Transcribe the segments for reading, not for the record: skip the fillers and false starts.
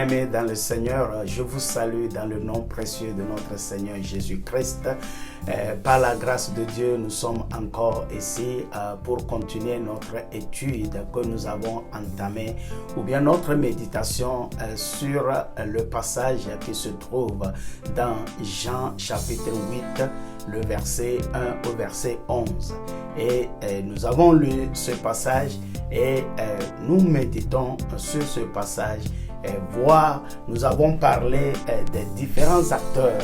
Bien-aimés dans le Seigneur, je vous salue dans le nom précieux de notre Seigneur Jésus-Christ. Par la grâce de Dieu, nous sommes encore ici pour continuer notre étude que nous avons entamée ou bien notre méditation sur le passage qui se trouve dans Jean chapitre 8, le verset 1 au verset 11. Et nous avons lu ce passage et nous méditons sur ce passage. Nous avons parlé des différents acteurs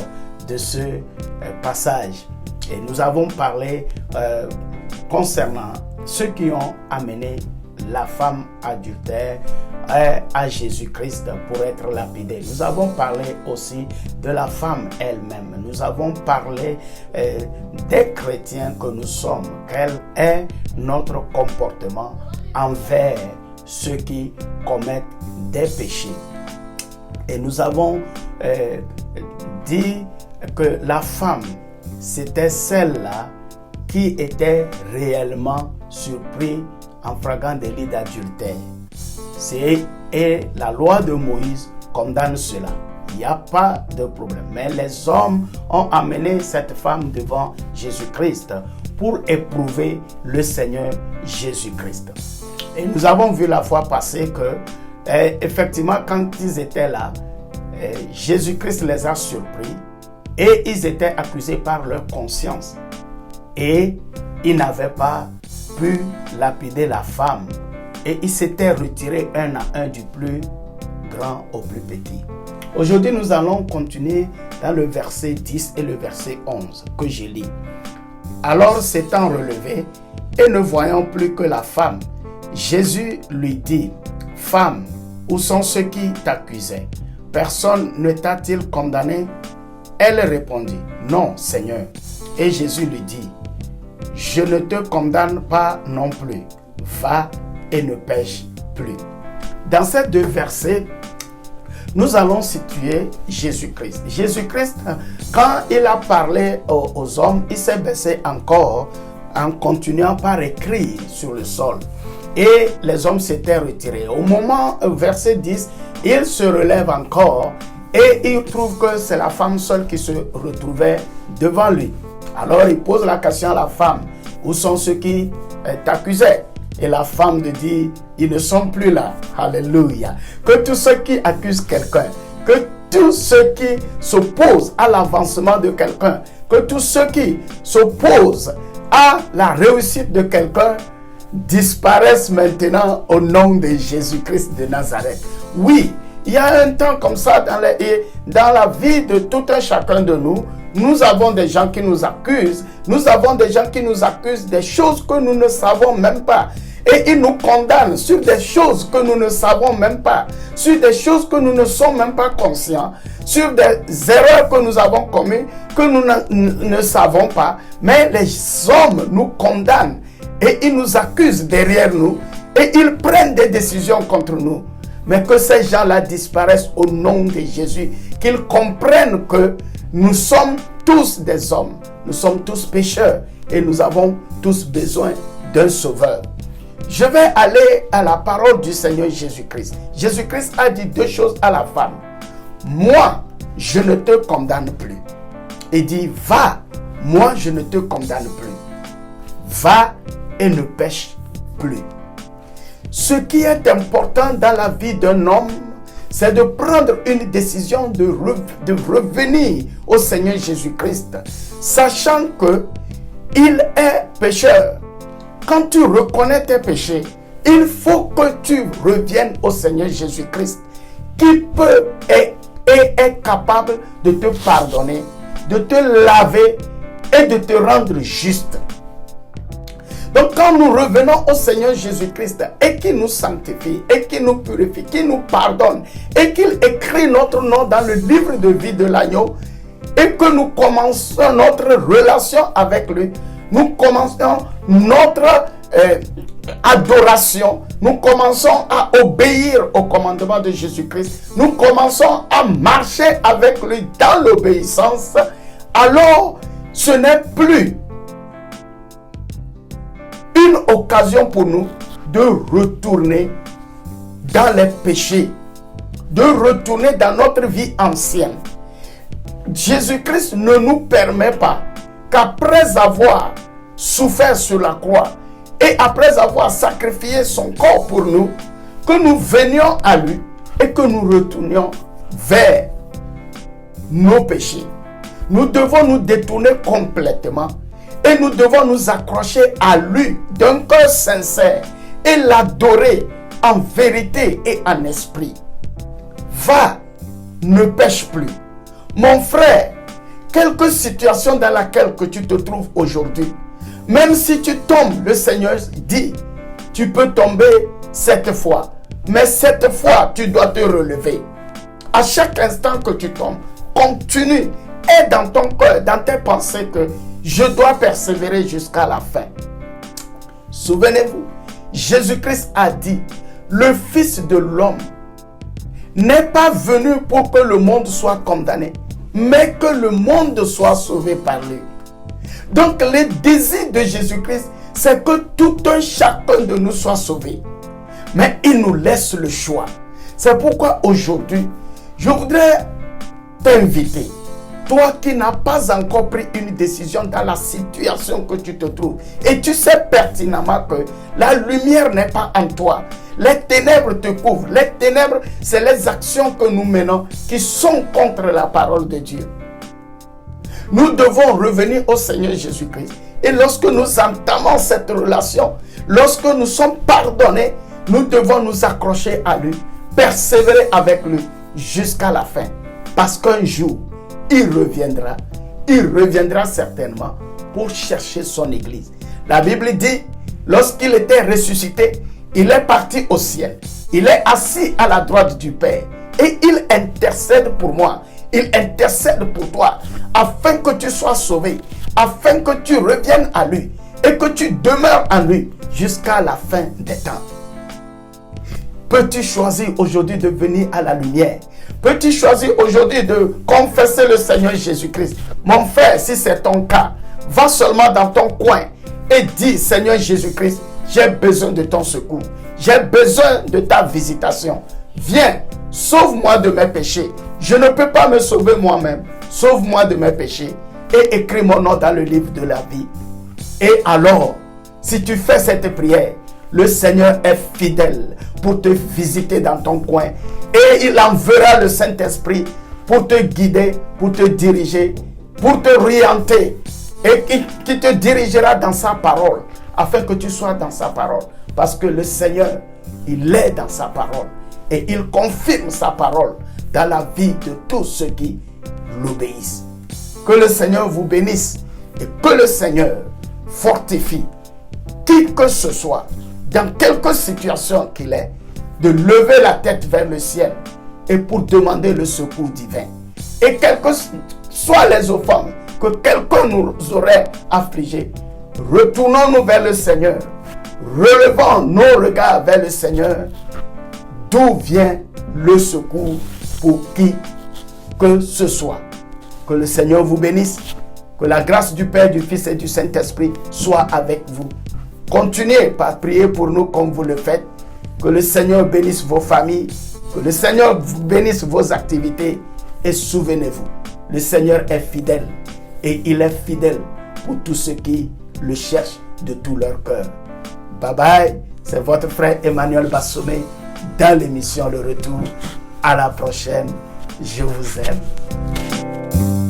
de ce passage et nous avons parlé concernant ceux qui ont amené la femme adultère à Jésus-Christ pour être lapidée. Nous avons parlé aussi de la femme elle-même. Nous avons parlé des chrétiens que nous sommes. Quel est notre comportement envers ceux qui commettent des péchés. Et nous avons dit que la femme, c'était celle-là qui était réellement surprise en flagrant délit d'adultère. Et la loi de Moïse condamne cela. Il n'y a pas de problème. Mais les hommes ont amené cette femme devant Jésus-Christ pour éprouver le Seigneur Jésus-Christ. Et nous avons vu la fois passée que, effectivement, quand ils étaient là, Jésus-Christ les a surpris et ils étaient accusés par leur conscience. Et ils n'avaient pas pu lapider la femme. Et ils s'étaient retirés un à un du plus grand au plus petit. Aujourd'hui, nous allons continuer dans le verset 10 et le verset 11 que je lis. Alors, s'étant relevé et ne voyant plus que la femme, Jésus lui dit, « Femme, où sont ceux qui t'accusaient? Personne ne t'a-t-il condamné ?» Elle répondit, « Non, Seigneur. » Et Jésus lui dit, « Je ne te condamne pas non plus. Va et ne pêche plus. » Dans ces deux versets, nous allons situer Jésus-Christ. Jésus-Christ, quand il a parlé aux hommes, il s'est baissé encore en continuant par écrire sur le sol. Et les hommes s'étaient retirés. Au moment, verset 10, il se relève encore et il trouve que c'est la femme seule qui se retrouvait devant lui. Alors il pose la question à la femme, où sont ceux qui t'accusaient? Et la femme lui dit, ils ne sont plus là. Alléluia. Que tous ceux qui accusent quelqu'un, que tous ceux qui s'opposent à l'avancement de quelqu'un, que tous ceux qui s'opposent à la réussite de quelqu'un, disparaissent maintenant au nom de Jésus-Christ de Nazareth. Oui, il y a un temps comme ça dans la vie de tout un chacun de nous. Nous avons des gens qui nous accusent. Nous avons des gens qui nous accusent des choses que nous ne savons même pas. Et ils nous condamnent sur des choses que nous ne savons même pas. Sur des choses que nous ne sommes même pas conscients. Sur des erreurs que nous avons commises que nous ne savons pas. Mais les hommes nous condamnent. Et ils nous accusent derrière nous. Et ils prennent des décisions contre nous. Mais que ces gens-là disparaissent au nom de Jésus. Qu'ils comprennent que nous sommes tous des hommes. Nous sommes tous pécheurs. Et nous avons tous besoin d'un sauveur. Je vais aller à la parole du Seigneur Jésus-Christ. Jésus-Christ a dit deux choses à la femme. Moi, je ne te condamne plus. Il dit, va, moi, je ne te condamne plus. Va et ne pêche plus. Ce qui est important dans la vie d'un homme, c'est de prendre une décision de revenir au Seigneur Jésus-Christ, sachant qu'il est pécheur. Quand tu reconnais tes péchés, il faut que tu reviennes au Seigneur Jésus-Christ, qui peut et est capable de te pardonner, de te laver et de te rendre juste. Donc quand nous revenons au Seigneur Jésus-Christ et qu'il nous sanctifie, et qu'il nous purifie, qu'il nous pardonne, et qu'il écrit notre nom dans le livre de vie de l'agneau, et que nous commençons notre relation avec lui, nous commençons notre adoration, nous commençons à obéir au commandement de Jésus-Christ, nous commençons à marcher avec lui dans l'obéissance, alors ce n'est plus une occasion pour nous de retourner dans les péchés. de retourner dans notre vie ancienne. Jésus-Christ ne nous permet pas qu'après avoir souffert sur la croix et après avoir sacrifié son corps pour nous, que nous venions à lui et que nous retournions vers nos péchés. Nous devons nous détourner complètement et nous devons nous accrocher à lui d'un cœur sincère et l'adorer en vérité et en esprit. Va, ne pêche plus. Mon frère, quelque situation dans laquelle que tu te trouves aujourd'hui, même si tu tombes, le Seigneur dit, tu peux tomber 7 fois, mais 7 fois, tu dois te relever. À chaque instant que tu tombes, continue, aie dans ton cœur, dans tes pensées que je dois persévérer jusqu'à la fin. Souvenez-vous, Jésus-Christ a dit, le Fils de l'homme n'est pas venu pour que le monde soit condamné, mais que le monde soit sauvé par lui. Donc le désir de Jésus-Christ, c'est que tout un chacun de nous soit sauvé. Mais il nous laisse le choix. C'est pourquoi aujourd'hui, je voudrais t'inviter, toi qui n'as pas encore pris une décision dans la situation que tu te trouves, et tu sais pertinemment que la lumière n'est pas en toi, les ténèbres te couvrent. Les ténèbres, c'est les actions que nous menons qui sont contre la parole de Dieu. Nous devons revenir au Seigneur Jésus-Christ. Et lorsque nous entamons cette relation, lorsque nous sommes pardonnés, nous devons nous accrocher à lui, persévérer avec lui jusqu'à la fin. Parce qu'un jour, il reviendra certainement pour chercher son église. La Bible dit, lorsqu'il était ressuscité, il est parti au ciel. Il est assis à la droite du Père. Et il intercède pour moi. Il intercède pour toi. Afin que tu sois sauvé. Afin que tu reviennes à lui. Et que tu demeures en lui jusqu'à la fin des temps. Peux-tu choisir aujourd'hui de venir à la lumière? Peux-tu choisir aujourd'hui de confesser le Seigneur Jésus-Christ? Mon frère, si c'est ton cas, va seulement dans ton coin et dis, Seigneur Jésus-Christ, j'ai besoin de ton secours. J'ai besoin de ta visitation. Viens, sauve-moi de mes péchés. Je ne peux pas me sauver moi-même. Sauve-moi de mes péchés et écris mon nom dans le livre de la vie. Et alors, si tu fais cette prière, le Seigneur est fidèle pour te visiter dans ton coin. Et il enverra le Saint-Esprit pour te guider, pour te diriger, pour te orienter. Et qui te dirigera dans sa parole, afin que tu sois dans sa parole. Parce que le Seigneur, il est dans sa parole. Et il confirme sa parole dans la vie de tous ceux qui l'obéissent. Que le Seigneur vous bénisse et que le Seigneur fortifie qui que ce soit, dans quelque situation qu'il est, de lever la tête vers le ciel et pour demander le secours divin. Et quelles que soient les offenses que quelqu'un nous aurait affligées, retournons-nous vers le Seigneur, relevons nos regards vers le Seigneur, d'où vient le secours pour qui que ce soit. Que le Seigneur vous bénisse, que la grâce du Père, du Fils et du Saint-Esprit soit avec vous. Continuez par prier pour nous comme vous le faites. Que le Seigneur bénisse vos familles, que le Seigneur bénisse vos activités. Et souvenez-vous, le Seigneur est fidèle et il est fidèle pour tous ceux qui le cherchent de tout leur cœur. Bye bye, c'est votre frère Emmanuel Bassomé dans l'émission Le Retour. À la prochaine, je vous aime.